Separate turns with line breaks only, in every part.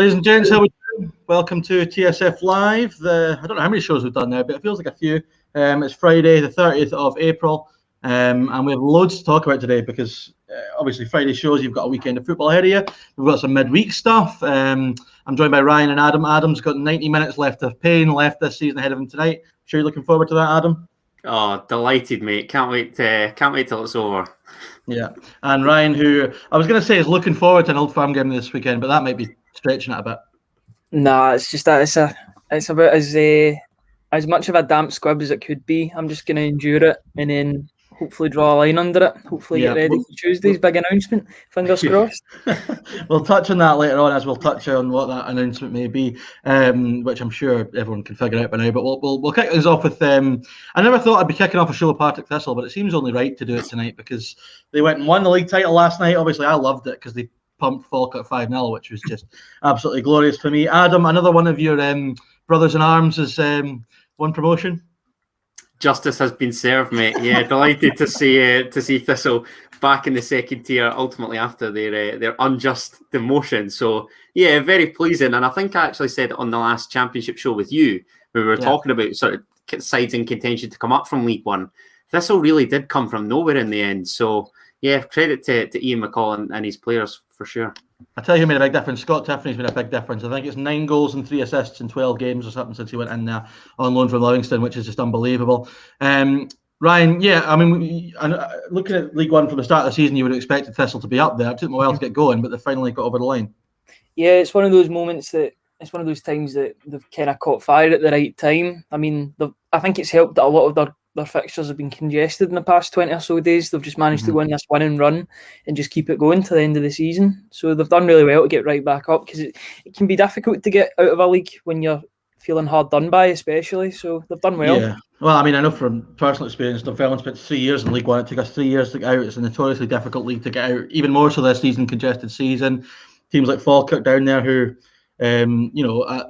Ladies and gents, how we doing? Welcome to TSF Live. I don't know how many shows we've done now, but it feels like a few. It's Friday, the 30th of April, and we have loads to talk about today because obviously Friday shows, you've got a weekend of football ahead of you. We've got some midweek stuff. I'm joined by Ryan and Adam. Adam's got 90 minutes left of pain left this season ahead of him tonight. Sure you're looking forward to that, Adam?
Oh, delighted, mate. Can't wait till it's over.
Yeah. And Ryan, who I was going to say is looking forward to an Old Firm game this weekend, but that might be stretching it a bit.
Nah, it's just that it's about as much of a damp squib as it could be. I'm just going to endure it and then hopefully draw a line under it. Hopefully get ready for Tuesday's big announcement. Fingers crossed.
We'll touch on that later on, as we'll touch on what that announcement may be, which I'm sure everyone can figure out by now. But we'll kick things off with. I never thought I'd be kicking off a show with Partick Thistle, but it seems only right to do it tonight because they went and won the league title last night. Obviously, I loved it because they pumped Falkirk 5-0, which was just absolutely glorious for me. Adam, another one of your brothers in arms is won promotion.
Justice has been served, mate. Yeah, delighted to see Thistle back in the second tier ultimately after their unjust demotion. So yeah, very pleasing. And I think I actually said on the last championship show with you, we were talking about sort of sides in contention to come up from League One. Thistle really did come from nowhere in the end. So yeah, credit to Ian McCall and his players for sure.
I tell you who made a big difference. Scott Tiffany's made a big difference. I think it's 9 goals and 3 assists in 12 games or something since he went in there on loan from Livingston, which is just unbelievable. Ryan, yeah, I mean, looking at League One from the start of the season, you would have expected Thistle to be up there. It took them a while to get going, but they finally got over the line. Yeah,
it's one of those moments it's one of those times that they've kind of caught fire at the right time. I mean, I think it's helped that a lot of their fixtures have been congested in the past 20 or so days. They've just managed to go in this winning run and just keep it going to the end of the season. So they've done really well to get right back up because it can be difficult to get out of a league when you're feeling hard done by, especially. So they've done well.
Yeah. Well, I mean, I know from personal experience, Dunfermline spent 3 years in League One. It took us 3 years to get out. It's a notoriously difficult league to get out, even more so this season, congested season. Teams like Falkirk down there who, at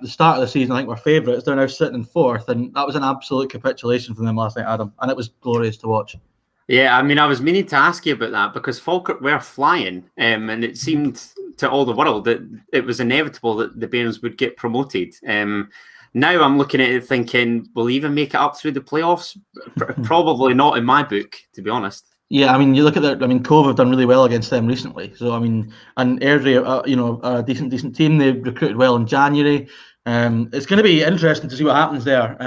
the start of the season, I think were favourites. They're now sitting in 4th, and that was an absolute capitulation from them last night, Adam, and it was glorious to watch.
Yeah, I mean, I was meaning to ask you about that because Falkirk were flying, and it seemed to all the world that it was inevitable that the Bairns would get promoted. Now I'm looking at it thinking, will they even make it up through the playoffs? Probably not in my book, to be honest.
Yeah, I mean, you look at Cove have done really well against them recently. So, I mean, and Airdrie, a decent team. They recruited well in January. It's going to be interesting to see what happens there.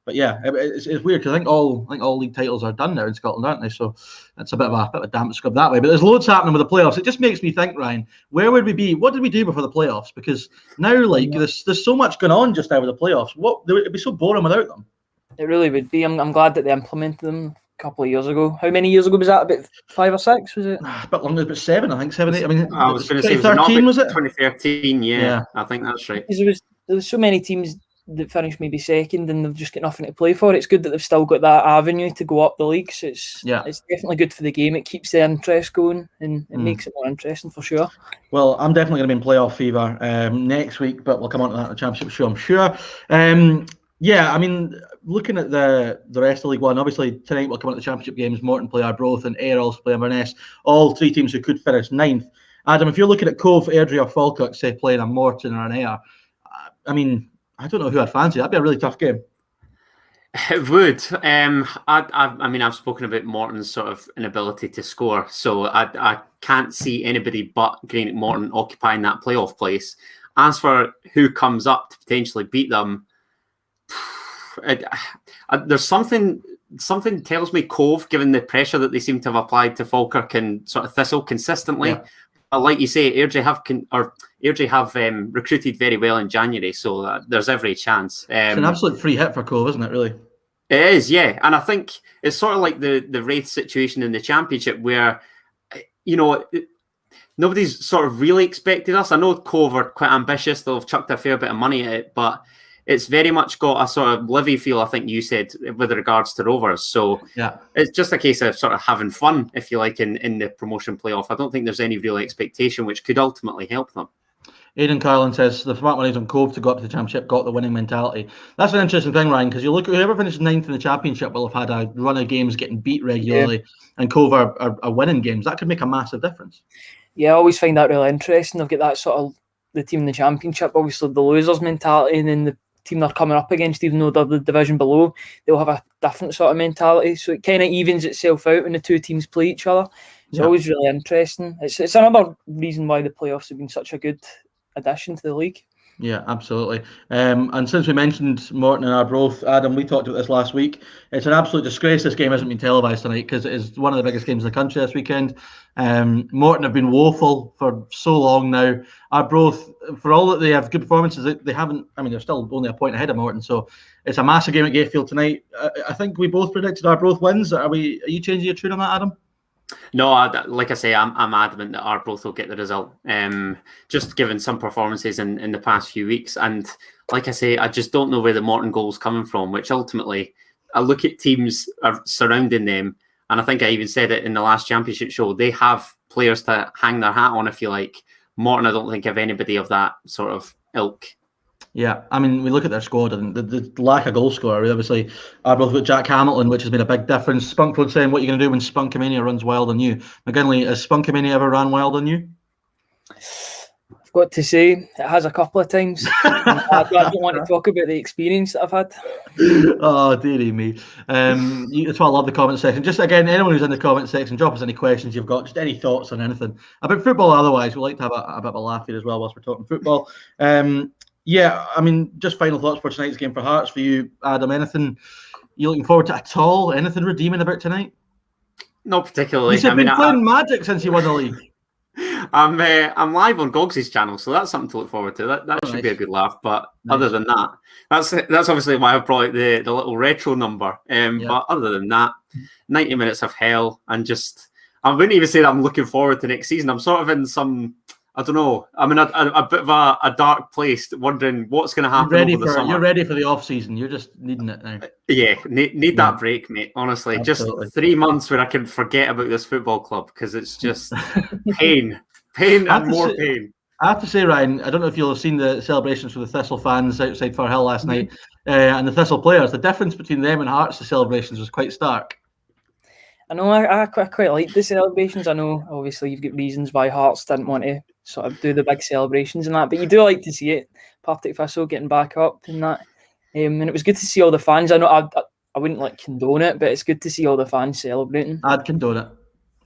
But yeah, it's weird because I think all league titles are done now in Scotland, aren't they? So it's a bit of a damp scrub that way. But there's loads happening with the playoffs. It just makes me think, Ryan, where would we be? What did we do before the playoffs? Because now, there's so much going on just now with the playoffs. It'd be so boring without them.
It really would be. I'm glad that they implemented them couple of years ago. How many years ago was that? About 5 or 6, was it?
A bit longer, about 7, I think. 7, 8. I mean,
I was going to say
2013, was it?
2013, yeah. I think that's right.
There was so many teams that finished maybe second and they've just got nothing to play for. It's good that they've still got that avenue to go up the leagues. It's definitely good for the game. It keeps the interest going and it makes it more interesting for sure.
Well, I'm definitely going to be in playoff fever next week, but we'll come on to that in the championship show, I'm sure. Yeah, I mean, looking at the rest of League One, obviously tonight we'll come on to the championship games. Morton play Arbroath and Ayr also play Inverness. All 3 teams who could finish 9th. Adam, if you're looking at Cove, Airdrie or Falkirk, say, playing a Morton or an Ayr, I mean, I don't know who I'd fancy. That'd be a really tough game.
It would. I mean, I've spoken about Morton's sort of inability to score, so I can't see anybody but Greenock Morton occupying that playoff place. As for who comes up to potentially beat them, there's something tells me Cove, given the pressure that they seem to have applied to Falkirk and sort of Thistle consistently. Yeah. But like you say, Airdrie have recruited very well in January, so there's every chance.
It's an absolute free hit for Cove, isn't it? Really,
it is. Yeah, and I think it's sort of like the Wraith situation in the Championship, where nobody's sort of really expected us. I know Cove are quite ambitious; they'll have chucked a fair bit of money at it, but it's very much got a sort of Livy feel, I think you said, with regards to Rovers. So yeah, it's just a case of sort of having fun, if you like, in the promotion playoff. I don't think there's any real expectation, which could ultimately help them.
Aidan Carlin says the smart money's on Cove to go up to the championship, got the winning mentality. That's an interesting thing, Ryan, because you look at whoever finishes 9th in the championship will have had a run of games getting beat regularly, and Cove are winning games. That could make a massive difference.
Yeah, I always find that really interesting. They've got that sort of the team in the Championship, obviously the losers mentality, and then the team they're coming up against, even though they're the division below, they'll have a different sort of mentality. So it kind of evens itself out when the two teams play each other. It's always really interesting. It's another reason why the playoffs have been such a good addition to the league.
Yeah, absolutely. And since we mentioned Morton and Arbroath, Adam, we talked about this last week. It's an absolute disgrace this game hasn't been televised tonight, because it is one of the biggest games in the country this weekend. Morton have been woeful for so long now. Arbroath, for all that they have good performances, they haven't. I mean, they're still only a point ahead of Morton, so it's a massive game at Gatefield tonight. I think we both predicted Arbroath wins. Are you changing your tune on that, Adam?
No, like I say, I'm adamant that Arbroath will get the result. Just given some performances in the past few weeks, and like I say, I just don't know where the Morton goal's coming from. Which ultimately, I look at teams surrounding them, and I think I even said it in the last Championship show. They have players to hang their hat on, if you like. Morton, I don't think have anybody of that sort of ilk.
Yeah, I mean, we look at their squad and the lack of goal scorer. Obviously, Arbroath got Jack Hamilton, which has been a big difference. Spunkford saying, what are you going to do when Spunkamania runs wild on you? McGinley, has Spunkamania ever ran wild on you?
I've got to say, it has a couple of times. I don't want to talk about the experience that I've had.
Oh, dearie me. That's why I love the comment section. Just again, anyone who's in the comment section, drop us any questions you've got, just any thoughts on anything about football. Otherwise, we like to have a bit of a laugh here as well whilst we're talking football. Yeah, I mean, just final thoughts for tonight's game for Hearts for you, Adam. Anything you looking forward to at all? Anything redeeming about tonight?
Not particularly.
You've been playing Magic since you won the league.
I'm live on Gogsy's channel, so that's something to look forward to. That should be a good laugh. But other than that, that's obviously why I've brought the little retro number. But other than that, 90 minutes of hell, and just I wouldn't even say that I'm looking forward to next season. I'm sort of in some. I don't know. I'm in a bit of a dark place, wondering what's going to happen over the summer.
You're ready for the off season. You're just needing it now.
Yeah, need that break, mate. Honestly, absolutely. Just 3 months where I can forget about this football club, because it's just pain and more pain.
I have to say, Ryan, I don't know if you'll have seen the celebrations for the Thistle fans outside Firhill last night, and the Thistle players. The difference between them and Hearts' celebrations was quite stark. I
know, I quite like the celebrations. I know, obviously, you've got reasons why Hearts didn't want to sort of do the big celebrations and that, but you do like to see it. Partick Thistle getting back up and that. And it was good to see all the fans. I know I wouldn't condone it, but it's good to see all the fans celebrating.
I'd condone it.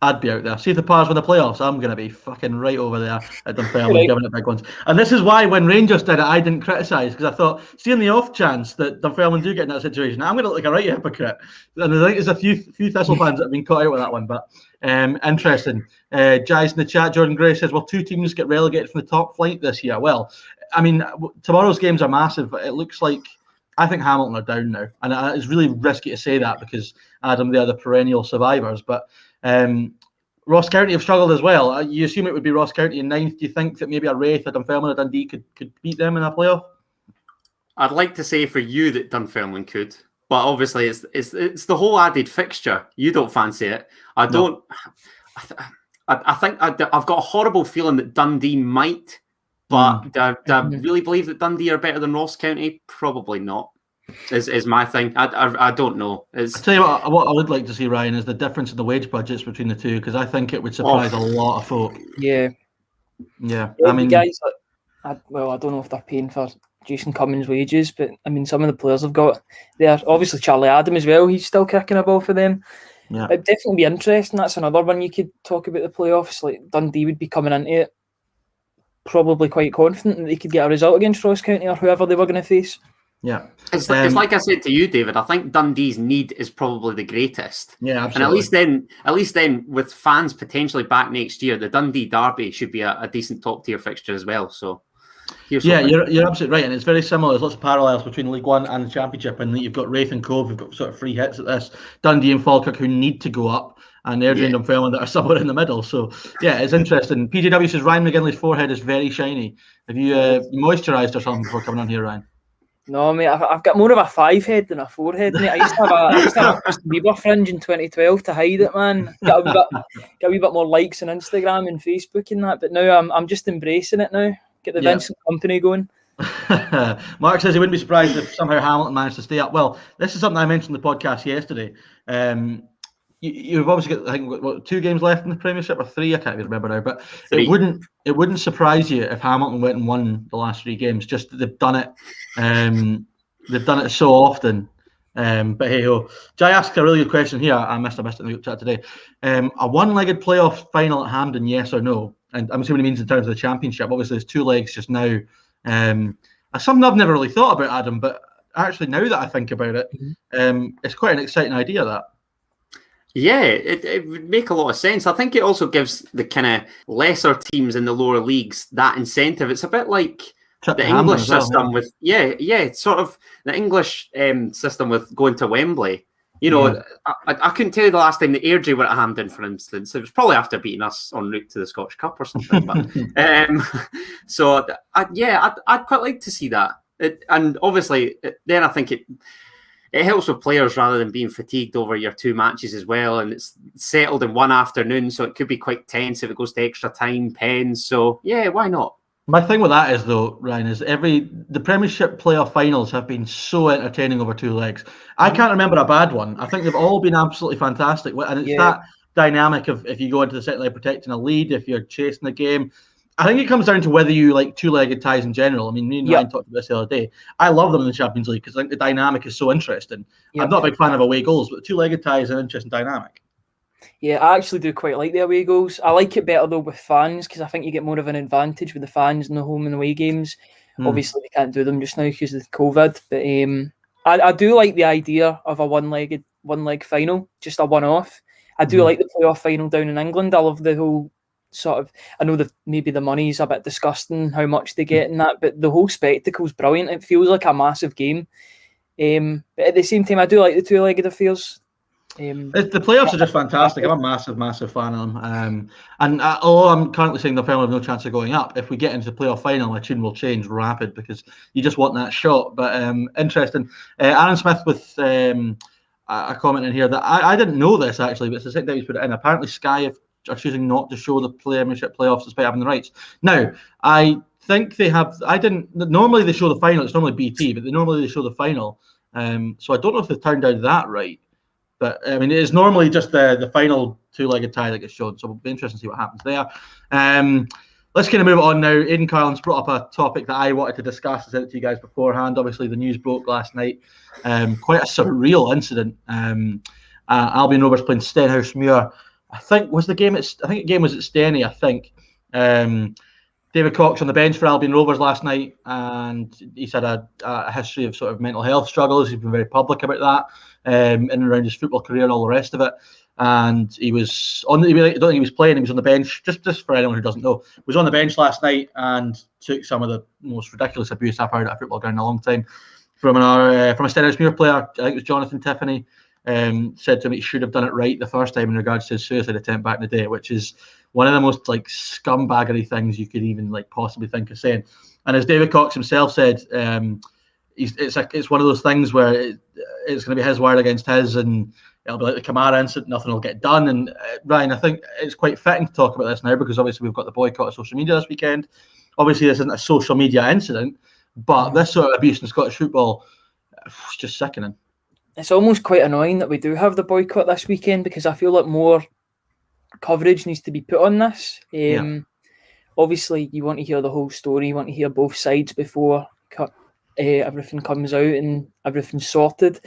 I'd be out there. See if the Pars win the playoffs, I'm going to be fucking right over there at Dunfermline giving it big ones. And this is why when Rangers did it, I didn't criticise, because I thought, see, in the off chance that Dunfermline do get in that situation, I'm going to look like a right hypocrite. And I think there's a few Thistle fans that have been caught out with that one. But interesting. Jais in the chat, Jordan Gray says, will two teams get relegated from the top flight this year? Well, I mean, tomorrow's games are massive. It looks like, I think Hamilton are down now. And it's really risky to say that because, Adam, they are the perennial survivors. But Ross County have struggled as well. You assume it would be Ross County in ninth. Do you think that maybe a Wraith, a Dunfermline, or Dundee could beat them in a playoff? I'd
like to say for you that Dunfermline could, but obviously it's the whole added fixture. You don't fancy it. I don't. No. I think I've got a horrible feeling that Dundee might, but do I really believe that Dundee are better than Ross County? Probably not. Is my thing. I don't know. I'll
tell you what I would like to see, Ryan, is the difference in the wage budgets between the two, because I think it would surprise a lot of folk.
Yeah.
I mean,
guys, I don't know if they're paying for Jason Cummins' wages, but I mean, some of the players have got there. Obviously, Charlie Adam as well. He's still kicking a ball for them.
Yeah,
it'd definitely be interesting. That's another one you could talk about the playoffs. Like Dundee would be coming into it probably quite confident that they could get a result against Ross County or whoever they were going to face.
Yeah,
it's like I said to you, David. I think Dundee's need is probably the greatest.
Yeah, absolutely.
And at least then, with fans potentially back next year, the Dundee derby should be a decent top tier fixture as well. So,
yeah, you're absolutely right, and it's very similar. There's lots of parallels between League One and the Championship, and you've got Wraith and Cove who've got sort of free hits at this. Dundee and Falkirk who need to go up, and Airdrie and Dunfermline that are somewhere in the middle. So yeah, it's interesting. PJW says Ryan McGinley's forehead is very shiny. Have you moisturised or something before coming on here, Ryan?
No, mate, I've got more of a 5 head than a 4 head, mate. I used to have a Justin Bieber fringe in 2012 to hide it, man. Got a wee bit more likes on Instagram and Facebook and that, but now I'm just embracing it now. Get the Vincent Company going.
Mark says he wouldn't be surprised if somehow Hamilton managed to stay up. Well, this is something I mentioned in the podcast yesterday. you've obviously got, I think, what, 2 games left in the Premiership, or 3, I can't even remember now. But
3.
it wouldn't surprise you if Hamilton went and won the last 3 games. Just that they've done it. They've done it so often. But hey ho. Jai asked a really good question here. I missed it in the chat today. A one-legged playoff final at Hampden, yes or no? And I'm assuming he means in terms of the Championship. Obviously, there's 2 legs just now. Something I've never really thought about, Adam, but actually now that I think about it, it's quite an exciting idea, that.
Yeah, it would make a lot of sense. I think it also gives the kind of lesser teams in the lower leagues that incentive. It's a bit like the English system with sort of the English system with going to Wembley. You know, I couldn't tell you the last time the Airdrie were at Hampden, for instance. It was probably after beating us en route to the Scottish Cup or something. But so I'd quite like to see that. And obviously, then I think it helps with players rather than being fatigued over your 2 matches as well. And it's settled in one afternoon, so it could be quite tense if it goes to extra time, pens. So yeah, why not?
My thing with that is, though, Ryan, is the Premiership playoff finals have been so entertaining over 2 legs. I can't remember a bad one. I think they've all been absolutely fantastic. And it's that dynamic of if you go into the second leg protecting a lead, if you're chasing the game. I think it comes down to whether you like 2-legged ties in general. I mean, me and Ryan talked about this the other day. I love them in the Champions League because I think the dynamic is so interesting. I'm not a big fan of away goals, but 2-legged ties are an interesting dynamic.
Yeah, I actually do quite like the away goals. I like it better though with fans because I think you get more of an advantage with the fans in the home and away games. Obviously, they can't do them just now because of COVID. But I do like the idea of a one-leg final, just a one-off. I do like the playoff final down in England. I love the whole sort of. I know maybe the money's a bit disgusting how much they get in that, but the whole spectacle's brilliant. It feels like a massive game. But at the same time, I do like the 2-legged affairs.
The playoffs are just fantastic. I'm a massive fan of them. And although I'm currently saying the final have no chance of going up, if we get into the playoff final, my tune will change rapid because you just want that shot. But interesting. Aaron Smith with a comment in here that I didn't know this actually, but it's the second time he's put it in. Apparently, Sky are choosing not to show the Premiership playoffs despite having the rights. Now, I think they have. Normally they show the final. It's normally BT, but normally they show the final. So I don't know if they've turned down that right. But I mean, it is normally just the final 2-legged tie that gets shown. So it'll be interesting to see what happens there. Let's kind of move on now. Aidan Carlin's brought up a topic that I wanted to discuss. I said it to you guys beforehand. Obviously, the news broke last night. Quite a surreal incident. Albion Rovers playing Stenhousemuir. I think the game was at Steny. I think David Cox on the bench for Albion Rovers last night, and he's had a history of sort of mental health struggles. He's been very public about that. In and around his football career and all the rest of it. And he was I don't think he was playing, he was on the bench, just for anyone who doesn't know, was on the bench last night and took some of the most ridiculous abuse I've heard at a football ground in a long time from a Stenhousemuir player. I think it was Jonathan Tiffany, said to him he should have done it right the first time in regards to his suicide attempt back in the day, which is one of the most like scumbaggery things you could even like possibly think of saying. And as David Cox himself said, it's one of those things where it's going to be his word against his, and it'll be like the Kamara incident, nothing will get done. And Ryan, I think it's quite fitting to talk about this now because obviously we've got the boycott of social media this weekend. Obviously this isn't a social media incident, but this sort of abuse in Scottish football is just sickening.
It's almost quite annoying that we do have the boycott this weekend because I feel like more coverage needs to be put on this. Obviously you want to hear the whole story, you want to hear both sides before everything comes out and everything's sorted.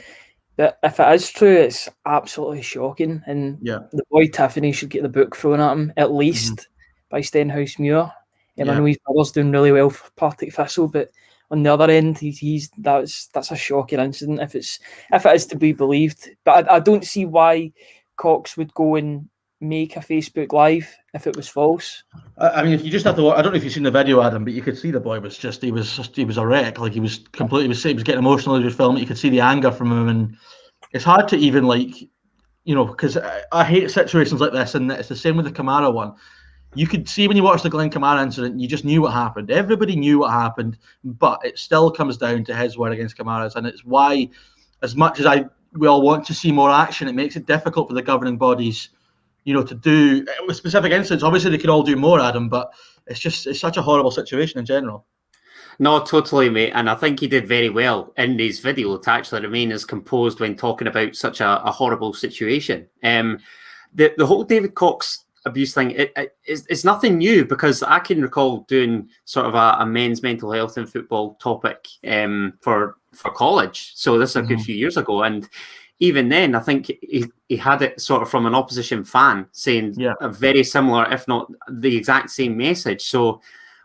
But if it is true, it's absolutely shocking. And the boy Tiffany should get the book thrown at him, at least, by Stenhousemuir. I know his brother's doing really well for Partick Thistle, but on the other end, that's a shocking incident if it is to be believed. But I don't see why Cox would go and make a Facebook Live if it was false.
I mean, if you just have to watch, I don't know if you've seen the video, Adam, but you could see the boy was he was a wreck. Like he was getting emotional as he was filming. You could see the anger from him, and it's hard to even because I hate situations like this, and it's the same with the Kamara one. You could see when you watched the Glenn Kamara incident, you just knew what happened. Everybody knew what happened, but it still comes down to his word against Kamara's, and it's why, as much as we all want to see more action, it makes it difficult for the governing bodies to do with specific incidents. Obviously, they could all do more, Adam, but it's such a horrible situation in general.
No, totally, mate. And I think he did very well in his video to actually remain as composed when talking about such a horrible situation. The whole David Cox abuse thing, it's nothing new, because I can recall doing sort of a men's mental health in football topic for college. So this is a good few years ago. And even then, I think he had it sort of from an opposition fan saying a very similar, if not the exact same message. So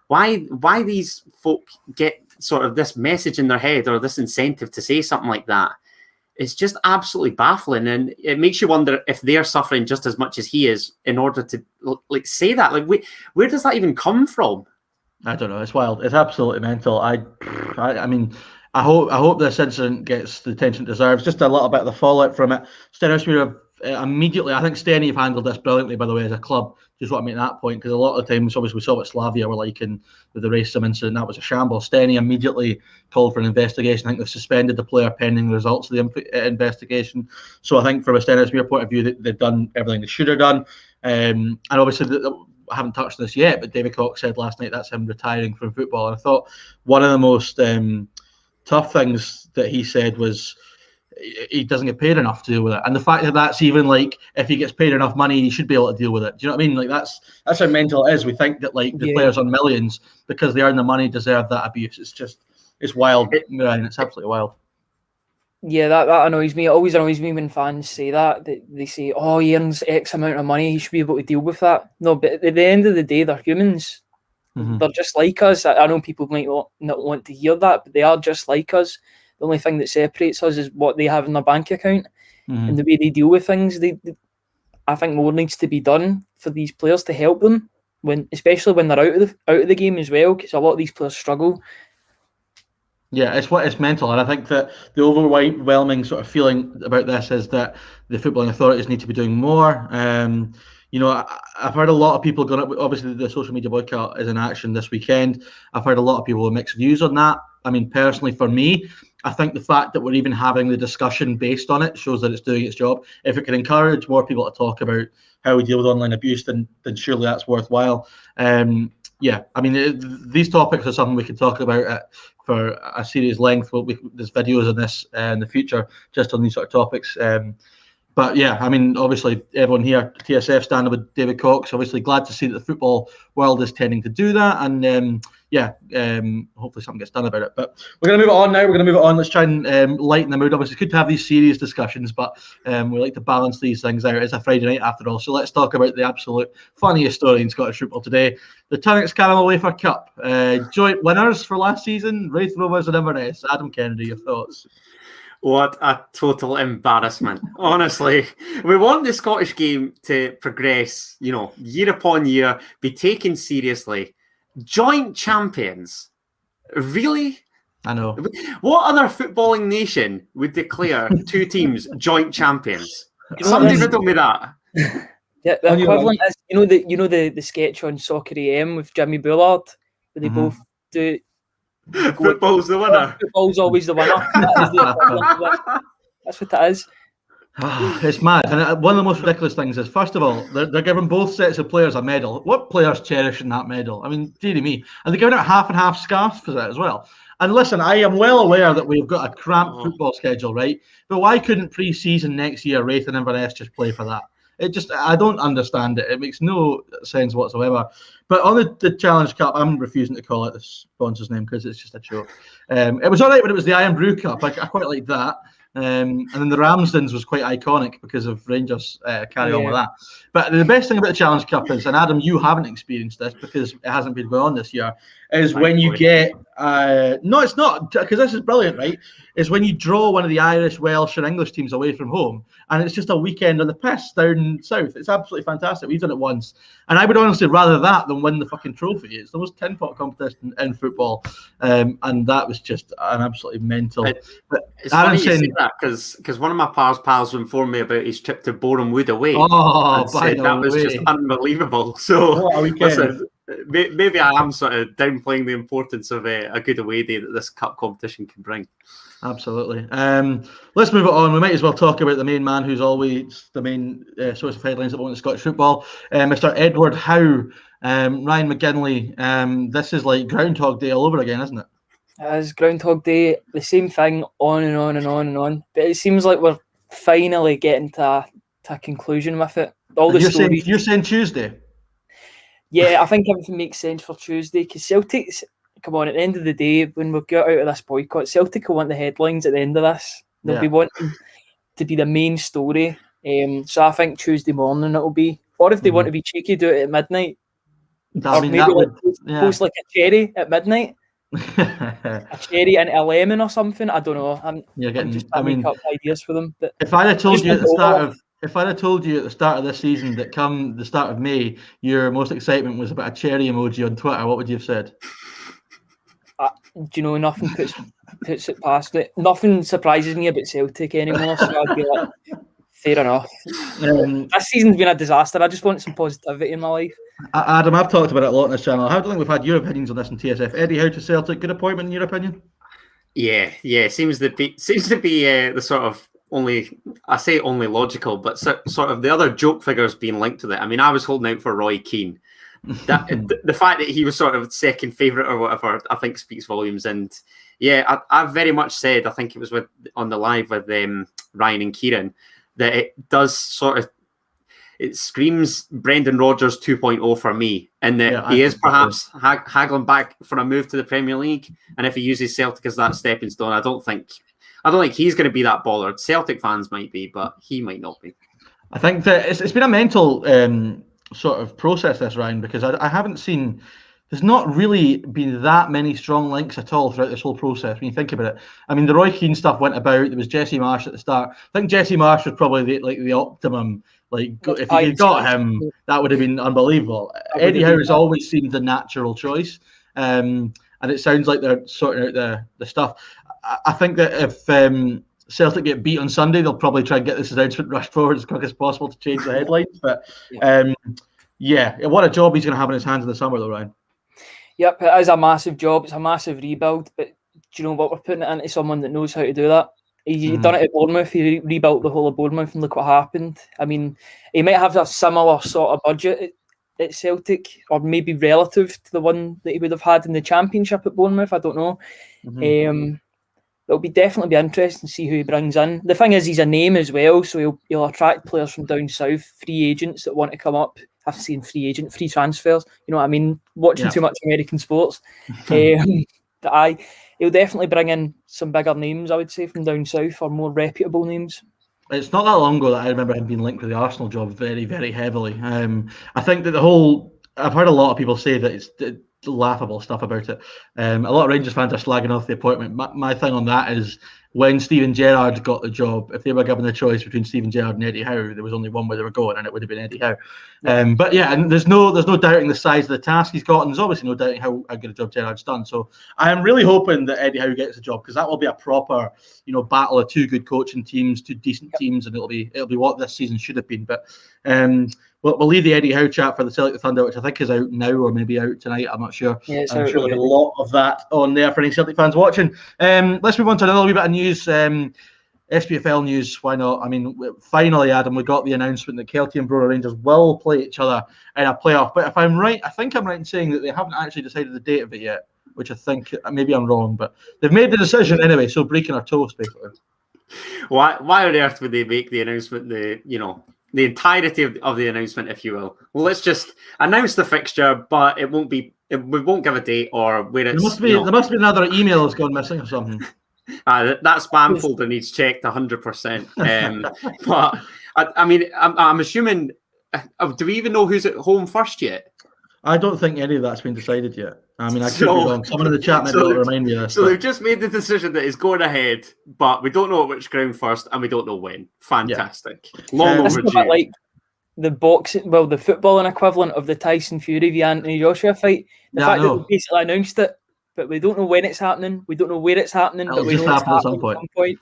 why these folk get sort of this message in their head or this incentive to say something like that? It's just absolutely baffling, and it makes you wonder if they're suffering just as much as he is in order to like say that. Like, where does that even come from?
I don't know. It's wild. It's absolutely mental. I mean, I hope this incident gets the attention it deserves. Just a little bit of the fallout from it. Stenhousemuir immediately, I think Steny have handled this brilliantly, by the way, as a club. Just want to make that point, because a lot of the times, obviously, we saw what Slavia were like with the racism incident. That was a shambles. Steny immediately called for an investigation. I think they've suspended the player pending the results of the investigation. So I think from a Stenhousemuir point of view, they've done everything they should have done. And obviously, I haven't touched this yet, but David Cox said last night that's him retiring from football. And I thought one of the most tough things that he said was he doesn't get paid enough to deal with it, and the fact that that's even like, if he gets paid enough money, he should be able to deal with it. Do you know what I mean? Like that's how mental it is. We think that like the players on millions, because they earn the money, deserve that abuse. It's wild, Ryan. It's absolutely wild.
Yeah, that annoys me. It always annoys me when fans say that they say, "Oh, he earns X amount of money, he should be able to deal with that." No, but at the end of the day, they're humans. They're just like us. I know people might not want to hear that, but they are just like us. The only thing that separates us is what they have in their bank account and the way they deal with things. I think more needs to be done for these players to help them, especially when they're out of the game as well, because a lot of these players struggle.
Yeah, it's mental, and I think that the overwhelming sort of feeling about this is that the footballing authorities need to be doing more. You know, I've heard a lot of people going up. Obviously, the social media boycott is in action this weekend. I've heard a lot of people with mixed views on that. I mean, personally, for me, I think the fact that we're even having the discussion based on it shows that it's doing its job. If it can encourage more people to talk about how we deal with online abuse, then surely that's worthwhile. Yeah, I mean, these topics are something we can talk about for a serious length. There's videos on this in the future just on these sort of topics. But yeah, I mean, obviously, everyone here, TSF, standing with David Cox. Obviously, glad to see that the football world is tending to do that, and hopefully something gets done about it. But we're going to move it on now. We're going to move it on. Let's try and lighten the mood. Obviously, it's good to have these serious discussions, but we like to balance these things out. It's a Friday night after all, so let's talk about the absolute funniest story in Scottish football today: the Tunnocks Caramel Wafer Cup. Joint winners for last season: Wraith Rovers and Inverness. Adam Kennedy, your thoughts?
What a total embarrassment. Honestly, we want the Scottish game to progress, year upon year, be taken seriously. Joint champions? Really?
I know.
What other footballing nation would declare two teams joint champions? Somebody riddle me that.
Yeah, the equivalent is, the sketch on Soccer AM with Jimmy Bullard, where they both do...
Football's the winner.
Football's always the winner. That is the equivalent of it. That's what it is.
It's mad. And one of the most ridiculous things is, first of all, they're giving both sets of players a medal. What players cherishing that medal? I mean, dearie me. And they're giving out half and half scarves for that as well. And listen, I am well aware that we've got a cramped football schedule, right? But why couldn't pre-season next year Wraith and Inverness just play for that? I don't understand it. It makes no sense whatsoever. But on the Challenge Cup, I'm refusing to call it the sponsor's name because it's just a joke. It was all right when it was the Iron Brew Cup. I quite liked that. And then the Ramsdens was quite iconic because of Rangers carry on with that. But the best thing about the Challenge Cup is, and Adam, you haven't experienced this because it hasn't been going on this year, is when you get no, it's not, because this is brilliant, right? Is when you draw one of the Irish, Welsh, and English teams away from home, and it's just a weekend on the piss down south. It's absolutely fantastic. We've done it once, and I would honestly rather that than win the fucking trophy. It's the most tin-pot competition in football, and that was just an absolutely mental.
It's funny you say that because one of my pals informed me about his trip to Boreham Wood away.
Oh,
said that was just unbelievable. So listen, maybe I am sort of downplaying the importance of a good away day that this cup competition can bring.
Absolutely. Let's move it on. We might as well talk about the main man who's always the main source of headlines about Scottish football, Mr. Edward Howe, Ryan McGinley. This is like Groundhog Day all over again, isn't it?
As Groundhog Day, the same thing, on and on and on and on. But it seems like we're finally getting to a conclusion with it. All the stories.
You're saying Tuesday?
Yeah, I think everything makes sense for Tuesday because Celtic's, come on, at the end of the day, when we get out of this boycott, Celtic will want the headlines at the end of this. They'll be wanting to be the main story. So I think Tuesday morning it'll be. Or if they want to be cheeky, do it at midnight. Post like a cherry at midnight. A cherry and a lemon or something. I don't know. I'm just trying to make up ideas for them. But
if I'd have told you at the start of this season that come the start of May, your most excitement was about a cherry emoji on Twitter, what would you have said?
Do you know, nothing puts it past it. Nothing surprises me about Celtic anymore. So I'd be like, fair enough. This season's been a disaster. I just want some positivity in my life.
Adam, I've talked about it a lot on this channel. How do you think we've had your opinions on this in TSF? Eddie Howe to Celtic, good appointment in your opinion?
Yeah. Seems to be the sort of only logical, but sort of the other joke figures being linked to it. I mean, I was holding out for Roy Keane. That the fact that he was sort of second favourite or whatever, I think speaks volumes. And yeah, I very much said, I think it was on the live with Ryan and Kieran, that it does sort of, it screams Brendan Rodgers 2.0 for me, and that he is perhaps haggling back for a move to the Premier League. And if he uses Celtic as that stepping stone, I don't think he's going to be that bothered. Celtic fans might be, but he might not be.
I think that it's been a mental sort of process, this, Ryan, because I haven't seen. There's not really been that many strong links at all throughout this whole process when you think about it. I mean, the Roy Keane stuff went about. There was Jesse Marsh at the start. I think Jesse Marsh was probably the optimum. Like, if you had got him, that would have been unbelievable. Eddie Howe has always seemed the natural choice, and it sounds like they're sorting out the stuff. I think that if Celtic get beat on Sunday, they'll probably try and get this announcement rushed forward as quick as possible to change the headlines. But what a job he's going to have in his hands in the summer, though, Ryan.
Yep, it is a massive job. It's a massive rebuild. But do you know what? We're putting it into someone that knows how to do that. He done it at Bournemouth. He rebuilt the whole of Bournemouth, and look what happened. I mean, he might have a similar sort of budget at Celtic, or maybe relative to the one that he would have had in the Championship at Bournemouth. I don't know. It'll definitely be interesting to see who he brings in. The thing is, he's a name as well, so he'll attract players from down south, free agents that want to come up. I've seen free transfers. You know what I mean? Watching too much American sports. But he'll definitely bring in some bigger names, I would say, from down south, or more reputable names.
It's not that long ago that I remember him being linked with the Arsenal job very, very heavily. I think that I've heard a lot of people say that it's laughable stuff about it. A lot of Rangers fans are slagging off the appointment. My thing on that is, when Steven Gerrard got the job, if they were given the choice between Steven Gerrard and Eddie Howe, there was only one way they were going, and it would have been Eddie Howe. But yeah, and there's no doubting the size of the task he's got, and there's obviously no doubting how good a job Gerrard's done. So I am really hoping that Eddie Howe gets the job, because that will be a proper, battle of two good coaching teams, two decent teams, and it'll be what this season should have been. But we'll leave the Eddie Howe chat for the Celtic Thunder, which I think is out now, or maybe out tonight. I'm not sure.
Yeah,
I'm sure there'll be a lot of that on there for any Celtic fans watching. Let's move on to another wee bit of news. SPFL news, why not? I mean, finally, Adam, we got the announcement that Kelty and Brora Rangers will play each other in a playoff. But if I'm right, I think I'm right in saying that they haven't actually decided the date of it yet, which I think, maybe I'm wrong, but they've made the decision anyway, so breaking our toast, basically.
Why on earth would they make the announcement, the entirety of the announcement, if you will? Well, let's just announce the fixture, but we won't give a date or where it's...
There must be another email that's gone missing or something.
That spam folder needs checked 100%. But I mean, I'm assuming. Do we even know who's at home first yet?
I don't think any of that's been decided yet. I mean, I could be wrong. Someone in the chat might be able to remind me of this.
So they've just made the decision that it's going ahead, but we don't know at which ground first, and we don't know when. Fantastic. Long overdue.
It's a bit like the footballing equivalent of the Tyson Fury v Anthony Joshua fight. The fact that they basically announced it, but we don't know when it's happening. We don't know where it's happening, but we know it's happening at some point.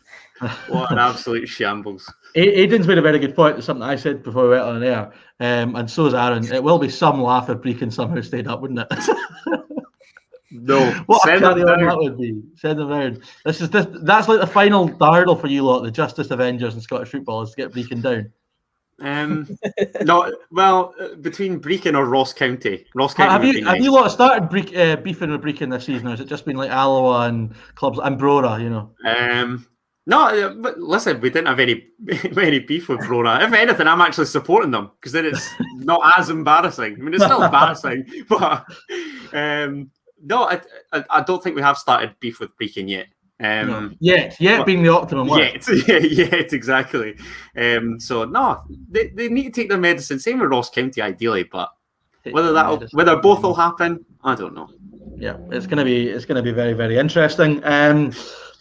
What an absolute shambles.
Aidan's made a very good point to something I said before we went on air, and so is Aaron. It will be some laugh if Brecon somehow stayed up, wouldn't it?
No.
What a carry on that would be. Send them down. That's like the final hurdle for you lot, the Justice Avengers in Scottish football, is to get Brecon down.
No, well, between Brecon or Ross County. Ross County
Have
would be
you have
nice.
you lot started beefing with Brecon this season, or has it just been like Alloa and clubs and Brora?
No, but listen, we didn't have any beef with Brora. If anything, I'm actually supporting them because then it's not as embarrassing. I mean, it's still embarrassing, but no, I don't think we have started beef with Brecon yet.
No. Yet being the optimum word.
Yet, exactly. So no, they need to take their medicine. Same with Ross County, ideally, but whether both will happen, I don't know.
Yeah, it's gonna be very, very interesting.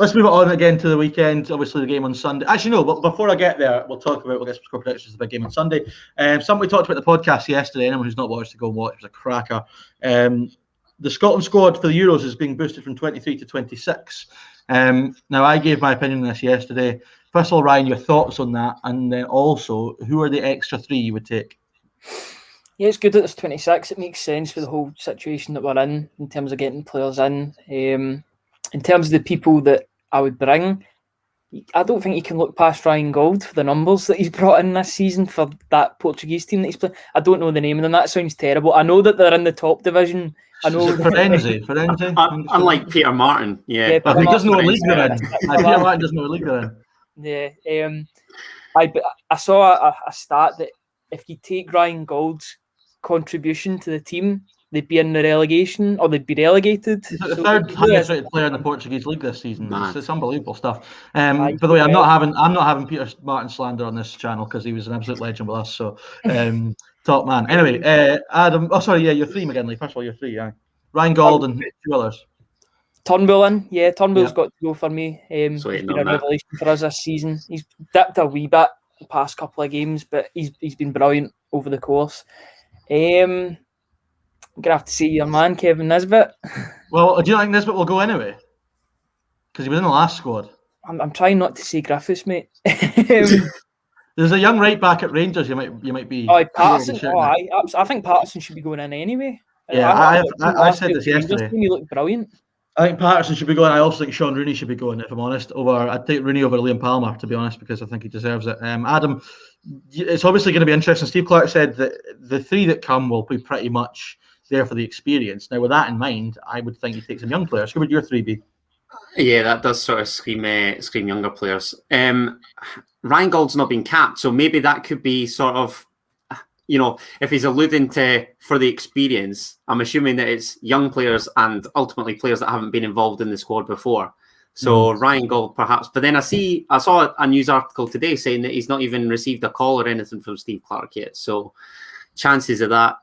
Let's move it on again to the weekend. Obviously, the game on Sunday. Actually, no. But before I get there, we'll get score predictions of the big game on Sunday. Something we talked about the podcast yesterday. Anyone who's not watched, to go and watch. It was a cracker. The Scotland squad for the Euros is being boosted from 23 to 26. Now, I gave my opinion on this yesterday. First of all, Ryan, your thoughts on that, and then also, who are the extra 3 you would take?
Yeah, it's good that there's 26. It makes sense for the whole situation that we're in terms of getting players in. In terms of the people that I would bring, I don't think you can look past Ryan Gold for the numbers that he's brought in this season for that Portuguese team that he's playing. I don't know the name of them. That sounds terrible. I know that they're in the top division. I know
Firenze.
Unlike Peter Martin, yeah.
But he doesn't know what league they're in. Peter Martin doesn't know what league they're in.
Yeah. I saw a stat that if you take Ryan Gold's contribution to the team, they'd be in the relegation or they'd be relegated.
He's the third highest rated player in the Portuguese league this season. It's unbelievable stuff. By the way, I'm not having Peter Martin slander on this channel because he was an absolute legend with us. So top man. Anyway, Adam. Oh, sorry. Yeah, your 3 McGinley. First of all, your 3. Yeah, Ryan Gold and 2 others.
Turnbull in. Yeah, Turnbull's got to go for me. He's been a revelation for us this season. He's dipped a wee bit the past couple of games, but he's been brilliant over the course. I'm gonna have to see your man Kevin Nisbet.
Well, do you think Nisbet will go anyway? Because he was in the last squad.
I'm trying not to say Griffiths, mate.
There's a young right back at Rangers. You might be.
Oh, Patterson. I think Patterson should be going in anyway.
Yeah, I said this yesterday.
He looked brilliant.
I think Patterson should be going. I also think Sean Rooney should be going. If I'm honest, I'd take Rooney over Liam Palmer, to be honest, because I think he deserves it. Adam, it's obviously going to be interesting. Steve Clark said that the 3 that come will be pretty much there for the experience. Now, with that in mind, I would think you take some young players. Who would your 3 be?
Yeah, that does sort of scream younger players. Ryan Gold's not been capped, so maybe that could be sort of, if he's alluding to for the experience, I'm assuming that it's young players and ultimately players that haven't been involved in the squad before. So Ryan Gold, perhaps. But then I saw a news article today saying that he's not even received a call or anything from Steve Clark yet. So chances of that.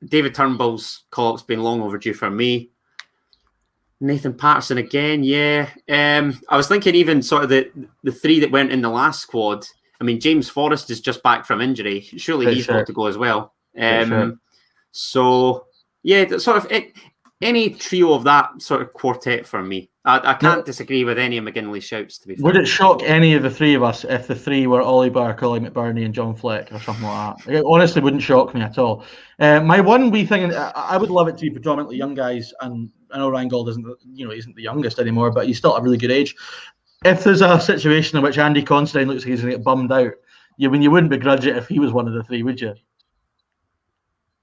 David Turnbull's call-up's been long overdue for me. Nathan Patterson again, yeah. I was thinking even sort of the 3 that went in the last squad. I mean, James Forrest is just back from injury. Surely he's got to go as well. So, yeah, sort of any trio of that sort of quartet for me. I can't disagree with any of McGinley's shouts, to be fair.
Would it shock any of the 3 of us if the 3 were Ollie Burke, Ollie McBurney and John Fleck or something like that? It honestly wouldn't shock me at all. My one wee thing, I would love it to be predominantly young guys, and I know Ryan Gold isn't the youngest anymore, but he's still at a really good age. If there's a situation in which Andy Considine looks like he's going to get bummed out, you wouldn't begrudge it if he was one of the 3, would you?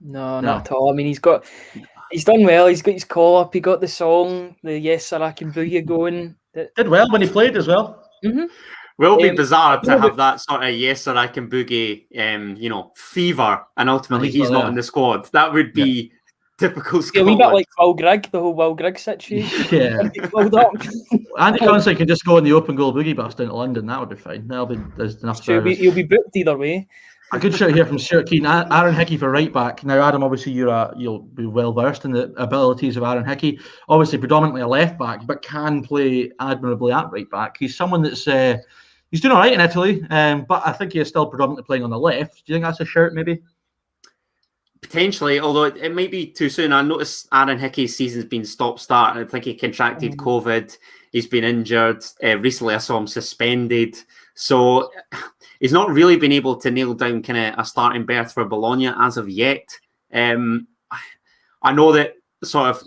No, not at all. I mean, he's done well. He's got his call up. He got the song, the Yes Sir I Can Boogie going.
Did well when he played as well.
Mm-hmm.
Will be bizarre to have that sort of Yes Sir I Can Boogie, fever, and ultimately he's not in the squad. That would be typical Scotland.
Yeah, a wee bit like Will Grigg, the whole Will Grigg situation.
Yeah. Andy Considine can just go on the open goal boogie bus down to London. That would be fine. There's enough service.
You'll be booked either way.
A good shout here from Stuart Keane. Aaron Hickey for right back. Now, Adam, obviously you'll be well versed in the abilities of Aaron Hickey. Obviously, predominantly a left back, but can play admirably at right back. He's someone that's he's doing all right in Italy, but I think he is still predominantly playing on the left. Do you think that's a shout, maybe?
Potentially, although it might be too soon. I noticed Aaron Hickey's season's been stop-start. I think he contracted COVID. He's been injured. Recently, I saw him suspended. So he's not really been able to nail down kind of a starting berth for Bologna as of yet. I know that sort of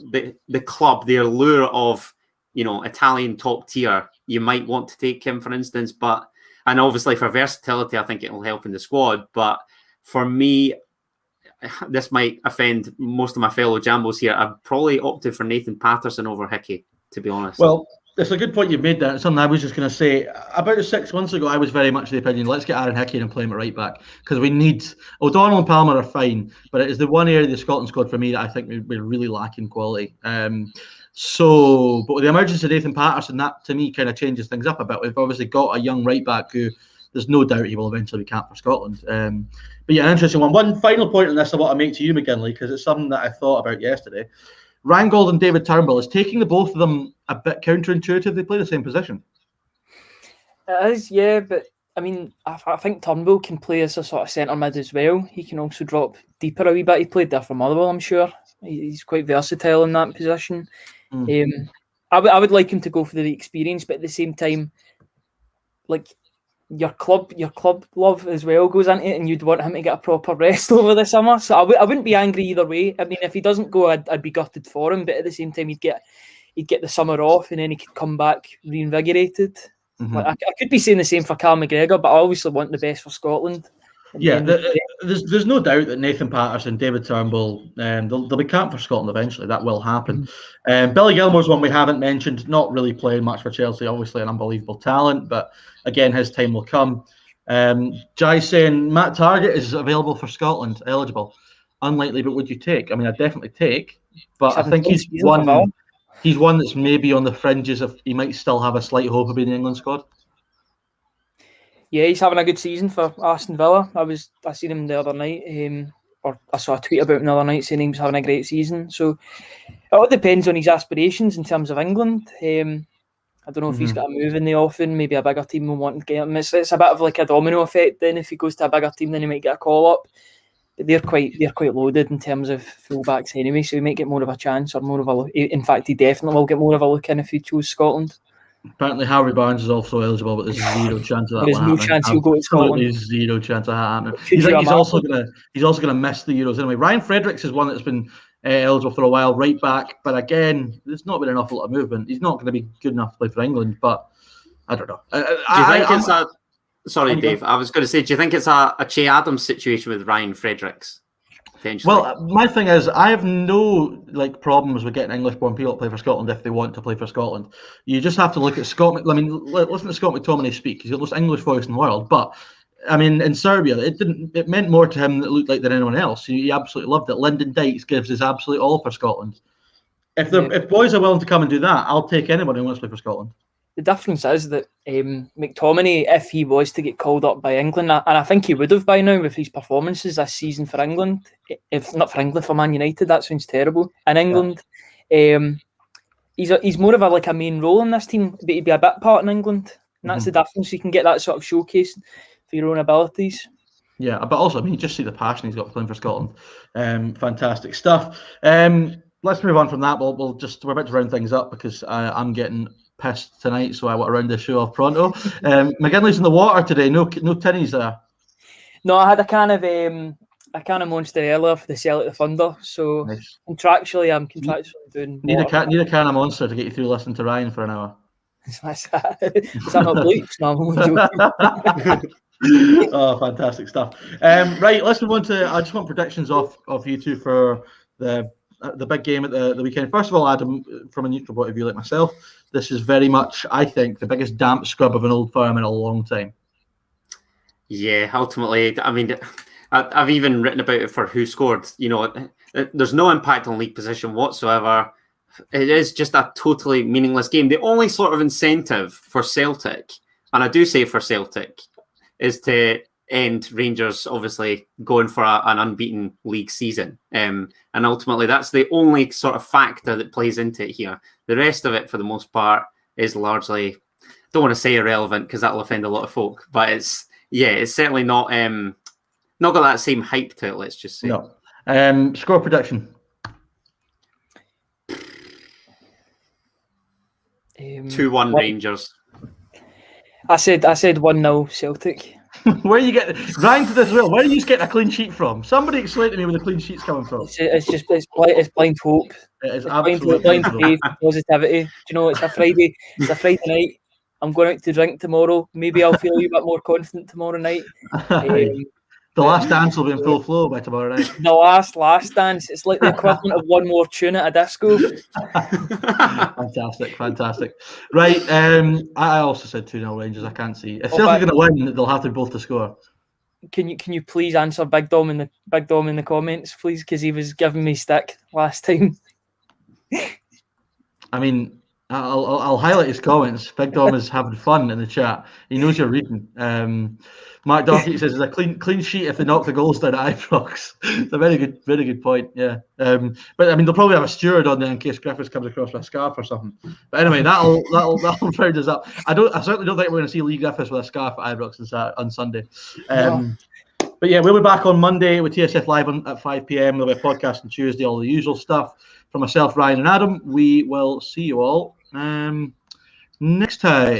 the club, the allure of, Italian top tier, you might want to take him, for instance, but And obviously for versatility, I think it will help in the squad. But for me, this might offend most of my fellow Jambos here. I've probably opted for Nathan Patterson over Hickey, to be honest.
Well, it's a good point you've made there. It's something I was just going to say. About 6 months ago, I was very much of the opinion, let's get Aaron Hickey and play him at right back, because we need... O'Donnell and Palmer are fine, but it is the one area of the Scotland squad for me that I think we're really lacking quality. But with the emergence of Nathan Patterson, that to me kind of changes things up a bit. We've obviously got a young right back who there's no doubt he will eventually be capped for Scotland. But yeah, an interesting one. One final point on this I want to make to you, McGinley, because it's something that I thought about yesterday. Ranggold and David Turnbull, is taking the both of them a bit counterintuitive. They play the same position.
It is, yeah, but I mean, I think Turnbull can play as a sort of centre mid as well. He can also drop deeper a wee bit. He played there for Motherwell, I'm sure. He's quite versatile in that position. I would like him to go for the experience, but at the same time, like your club love as well goes into it, and you'd want him to get a proper rest over the summer. So I wouldn't be angry either way. I mean, if he doesn't go, I'd be gutted for him. But at the same time, he'd get the summer off, and then he could come back reinvigorated. Like, I could be saying the same for Cal McGregor, but I obviously want the best for Scotland.
Yeah, there's no doubt that Nathan Patterson, David Turnbull, they'll be capped for Scotland eventually. That will happen. Billy Gilmore's one we haven't mentioned, not really playing much for Chelsea, obviously an unbelievable talent, but again, his time will come. Jai's saying Matt Targett is available for Scotland, eligible. Unlikely, but would you take? I mean, I'd definitely take, but I think he's one that's maybe on the fringes of he might still have a slight hope of being in the England squad.
Yeah, he's having a good season for Aston Villa. I seen him the other night, or I saw a tweet about him the other night saying he was having a great season. So it all depends on his aspirations in terms of England. I don't know if he's got a move in the offing. Maybe a bigger team will want to get him. It's a bit of like a domino effect. Then if he goes to a bigger team, then he might get a call up. But they're quite loaded in terms of fullbacks anyway. So he might get more of a chance, or more of a look. In fact, he definitely will get more of a look in if he chose Scotland.
Apparently, Harvey Barnes is also eligible, but there's zero chance of that.
There's no chance he'll go to Scotland.
Absolutely zero chance of that happening. He's also gonna miss the Euros anyway. Ryan Fredericks is one that's been eligible for a while, right back, but again, there's not been an awful lot of movement. He's not going to be good enough to play for England, but I don't know.
Do you think it's a? Sorry, Dave. I was going to say, do you think it's a Che Adams situation with Ryan Fredericks?
Well, my thing is, I have no problems with getting English-born people to play for Scotland if they want to play for Scotland. You just have to look at Scott. I mean, listen to Scott McTominay speak. He's got the most English voice in the world. But I mean, in Serbia, it meant more to him that looked like than anyone else. He absolutely loved it. Lyndon Dykes gives his absolute all for Scotland. If boys are willing to come and do that, I'll take anyone who wants to play for Scotland.
The difference is that McTominay, if he was to get called up by England, and I think he would have by now with his performances this season for England, if not for England, for Man United, that sounds terrible. In England, he's more of a main role in this team, but he'd be a bit part in England. And that's the difference. You can get that sort of showcase for your own abilities.
Yeah, but also, I mean, you just see the passion he's got for playing for Scotland. Fantastic stuff. Let's move on from that. We're about to round things up because I'm getting pissed tonight, so I want to round the show off pronto. McGinley's in the water today. No tinnies there.
No, I had a can of Monster earlier for the Celtic Thunder. So nice. Contractually, I'm doing.
Need a can of Monster to get you through listening to Ryan for an hour.
Is that not bleach? No,
Oh, fantastic stuff. Right, let's move on to. I just want predictions of you two for the big game at the weekend. First of all, Adam, from a neutral point of view like myself, this is very much, I think, the biggest damp scrub of an old firm in a long time. Yeah,
ultimately, I mean, I've even written about it for who scored. You know, there's no impact on league position whatsoever. It is just a totally meaningless game. The only sort of incentive for Celtic, and I do say for Celtic, is to end Rangers obviously going for an unbeaten league season. And ultimately, that's the only sort of factor that plays into it here. The rest of it, for the most part, is largely, don't want to say irrelevant because that'll offend a lot of folk, but it's certainly not got that same hype to it, let's just say.
No. Score prediction.
2-1 Rangers.
I said 1-0 Celtic.
Where you get Ryan to this as well? Where are you getting a clean sheet from? Somebody explain to me where the clean sheet's coming from.
It's blind hope.
It is absolutely
blind faith, positivity. Do you know, it's a Friday night. I'm going out to drink tomorrow. Maybe I'll feel a bit more confident tomorrow night.
The last dance will be in full flow by tomorrow night.
The last dance. It's like the equivalent of one more tune at a disco.
Fantastic. Right, I also said 2-0 Rangers. I can't see. If Celtic are going to win, they'll have to both to score.
Can you please answer Big Dom in the comments, please? Because he was giving me stick last time.
I mean, I'll highlight his comments. Big Dom is having fun in the chat. He knows you're reading. Mark Doherty says it's a clean sheet if they knock the goals down at Ibrox. It's a very good point. Yeah. But I mean, they'll probably have a steward on there in case Griffiths comes across with a scarf or something. But anyway, that'll round us up. I certainly don't think we're going to see Lee Griffiths with a scarf at Ibrox on Sunday. But yeah, we'll be back on Monday with TSF Live at 5 p.m. There'll be a podcast on Tuesday, all the usual stuff. From myself, Ryan and Adam, we will see you all next time.